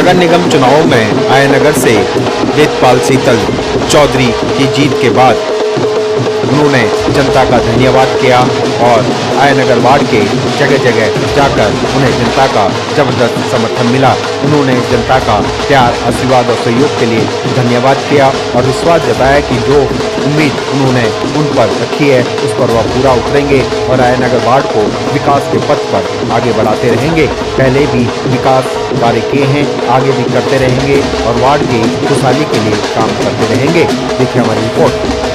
नगर निगम चुनावों में आयनगर से वेदपाल शीतल चौधरी की जीत के बाद उन्होंने जनता का धन्यवाद किया और आयनगर वार्ड के जगह जगह जाकर उन्हें जनता का जबरदस्त समर्थन मिला। उन्होंने जनता का प्यार, आशीर्वाद और सहयोग के लिए धन्यवाद किया और विश्वास जताया कि जो उम्मीद उन्होंने उन पर रखी है उस पर वह पूरा उतरेंगे और आयनगर वार्ड को विकास के पथ पर आगे बढ़ाते रहेंगे। पहले भी विकास कार्य किए हैं, आगे भी करते रहेंगे और वार्ड की खुशहाली के लिए काम करते रहेंगे। देखिए हमारी रिपोर्ट।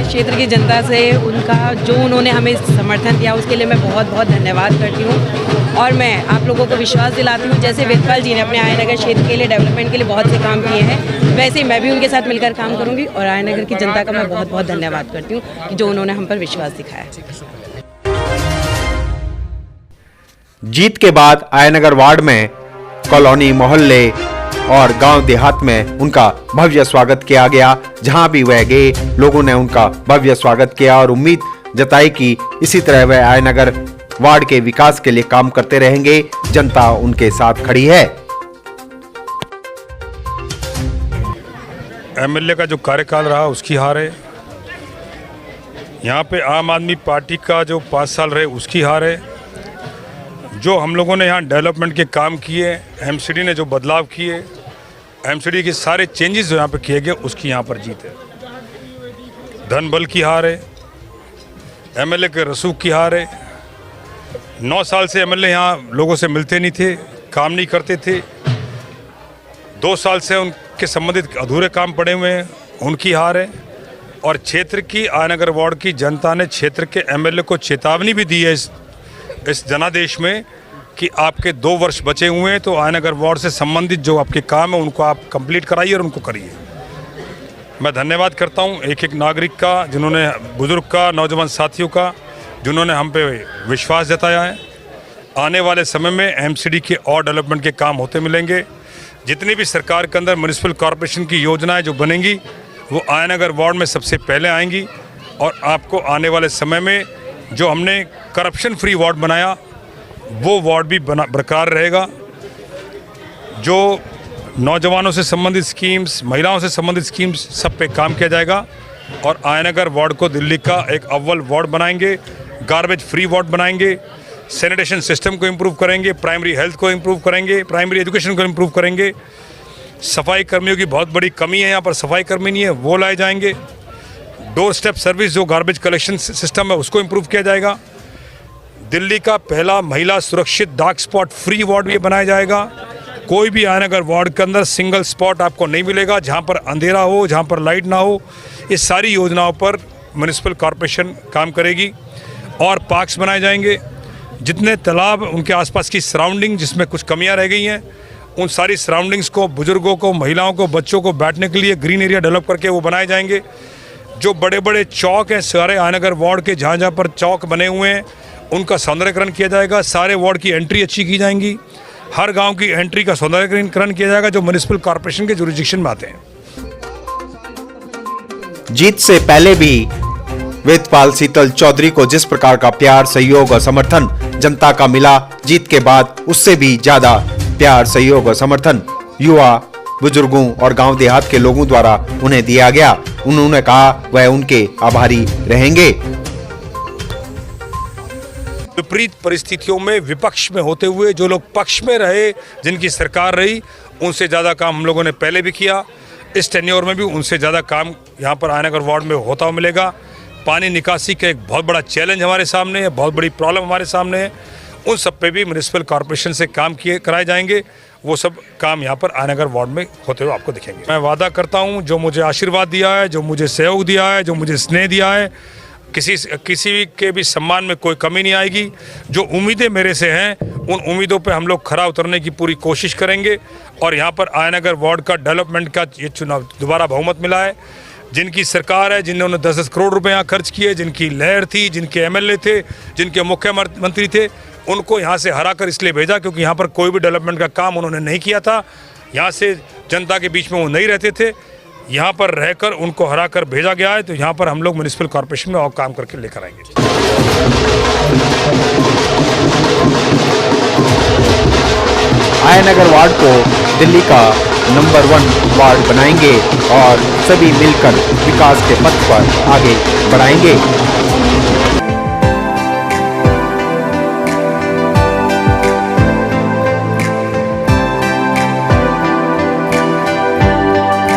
क्षेत्र की जनता से उनका जो उन्होंने हमें समर्थन दिया उसके लिए मैं बहुत बहुत धन्यवाद करती हूँ और मैं आप लोगों को विश्वास दिलाती हूँ जैसे वेदपाल जी ने अपने आयनगर क्षेत्र के लिए डेवलपमेंट के लिए बहुत से काम किए हैं वैसे ही मैं भी उनके साथ मिलकर काम करूँगी और आयनगर की जनता का मैं बहुत बहुत धन्यवाद करती हूँ कि जो उन्होंने हम पर विश्वास दिखाया। जीत के बाद आयनगर वार्ड में कॉलोनी, मोहल्ले और गांव देहात में उनका भव्य स्वागत किया गया। जहां भी वह गए लोगों ने उनका भव्य स्वागत किया और उम्मीद जताई कि इसी तरह वह आयनगर वार्ड के विकास के लिए काम करते रहेंगे। जनता उनके साथ खड़ी है। एमएलए का जो कार्यकाल रहा उसकी हार है। यहाँ पे आम आदमी पार्टी का जो 5 साल रहे उसकी हार है। जो हम लोगों ने यहाँ डेवलपमेंट के काम किए, एमसीडी ने जो बदलाव किए, एमसीडी के सारे चेंजेस जो यहाँ पे किए गए उसकी यहाँ पर जीत है। धन बल की हार है, एमएलए के रसूख की हार है। 9 साल से एमएलए यहाँ लोगों से मिलते नहीं थे, काम नहीं करते थे। 2 साल से उनके संबंधित अधूरे काम पड़े हुए हैं, उनकी हार है। और क्षेत्र की आयनगर वार्ड की जनता ने क्षेत्र के एमएलए को चेतावनी भी दी है इस जनादेश में कि आपके 2 वर्ष बचे हुए हैं तो आयनगर वार्ड से संबंधित जो आपके काम है उनको आप कंप्लीट कराइए और उनको करिए। मैं धन्यवाद करता हूं एक एक नागरिक का, जिन्होंने, बुजुर्ग का, नौजवान साथियों का, जिन्होंने हम पे विश्वास जताया है। आने वाले समय में एमसीडी के और डेवलपमेंट के काम होते मिलेंगे। जितनी भी सरकार के अंदर म्यूनिसिपल कॉरपोरेशन की योजनाएँ जो बनेंगी वो आयनगर वार्ड में सबसे पहले आएंगी और आपको आने वाले समय में जो हमने करप्शन फ्री वार्ड बनाया वो वार्ड भी बरकरार रहेगा। जो नौजवानों से संबंधित स्कीम्स, महिलाओं से संबंधित स्कीम्स, सब पे काम किया जाएगा और आयनगर वार्ड को दिल्ली का एक अव्वल वार्ड बनाएंगे। गार्बेज फ्री वार्ड बनाएंगे, सैनिटेशन सिस्टम को इम्प्रूव करेंगे, प्राइमरी हेल्थ को इम्प्रूव करेंगे, प्राइमरी एजुकेशन को इम्प्रूव करेंगे। सफाई कर्मियों की बहुत बड़ी कमी है, यहाँ पर सफाई कर्मी नहीं है, वो लाए जाएंगे। डोर स्टेप सर्विस जो गार्बेज कलेक्शन सिस्टम है उसको इम्प्रूव किया जाएगा। दिल्ली का पहला महिला सुरक्षित डार्क स्पॉट फ्री वार्ड भी बनाया जाएगा। कोई भी आयनगर वार्ड के अंदर सिंगल स्पॉट आपको नहीं मिलेगा जहां पर अंधेरा हो, जहां पर लाइट ना हो। इस सारी योजनाओं पर म्यूनिसिपल कॉरपोरेशन काम करेगी और पार्क्स बनाए जाएंगे। जितने तालाब, उनके आसपास की सराउंडिंग जिसमें कुछ कमियां रह गई हैं, उन सारी सराउंडिंग्स को बुजुर्गों को, महिलाओं को, बच्चों को बैठने के लिए ग्रीन एरिया डेवलप करके वो बनाए जाएंगे। जो बड़े बड़े चौक हैं सारे आयनगर वार्ड के, जहाँ जहाँ पर चौक बने हुए हैं उनका सौंदर्यकरण किया जाएगा। सारे वार्ड की एंट्री अच्छी की जाएंगी। हर गांव की एंट्री का सौंदर्यकरण किया जाएगा जो म्युनिसिपल कॉरपोरेशन के जुरिडिक्शन में आते हैं। जीत से पहले भी वेदपाल शीतल चौधरी को जिस प्रकार का प्यार, सहयोग और समर्थन जनता का मिला, जीत के बाद उससे भी ज्यादा प्यार, सहयोग और समर्थन युवा, बुजुर्गों और गांव देहात के लोगों द्वारा उन्हें दिया गया। उन्होंने कहा वह उनके आभारी रहेंगे। विपरीत परिस्थितियों में विपक्ष में होते हुए जो लोग पक्ष में रहे, जिनकी सरकार रही, उनसे ज़्यादा काम हम लोगों ने पहले भी किया। इस टेन्योर में भी उनसे ज़्यादा काम यहाँ पर आयनगर वार्ड में होता हुआ मिलेगा। पानी निकासी का एक बहुत बड़ा चैलेंज हमारे सामने है, बहुत बड़ी प्रॉब्लम हमारे सामने है। उन सब पे भी म्यूनिसिपल कॉरपोरेशन से काम कराए जाएंगे। वो सब काम यहाँ पर आयनगर वार्ड में होते हुए आपको दिखेंगे। मैं वादा करता हूँ, जो मुझे आशीर्वाद दिया है, जो मुझे सहयोग दिया है, जो मुझे स्नेह दिया है, किसी के भी सम्मान में कोई कमी नहीं आएगी। जो उम्मीदें मेरे से हैं उन उम्मीदों पे हम लोग खरा उतरने की पूरी कोशिश करेंगे और यहाँ पर आयनगर वार्ड का डेवलपमेंट का ये चुनाव दोबारा बहुमत मिला है। जिनकी सरकार है, जिन्होंने 10-10 करोड़ रुपए यहाँ खर्च किए, जिनकी लहर थी, जिनके एमएलए थे, जिनके मुख्यमंत्री थे, उनको यहाँ से हराकर इसलिए भेजा क्योंकि यहाँ पर कोई भी डेवलपमेंट का काम उन्होंने नहीं किया था। यहाँ से जनता के बीच में वो नहीं रहते थे, यहाँ पर रहकर उनको हराकर भेजा गया है। तो यहाँ पर हम लोग म्युनिसिपल कॉरपोरेशन में और काम करके लेकर आएंगे। आयनगर वार्ड को दिल्ली का नंबर 1 वार्ड बनाएंगे और सभी मिलकर विकास के पथ पर आगे बढ़ाएंगे।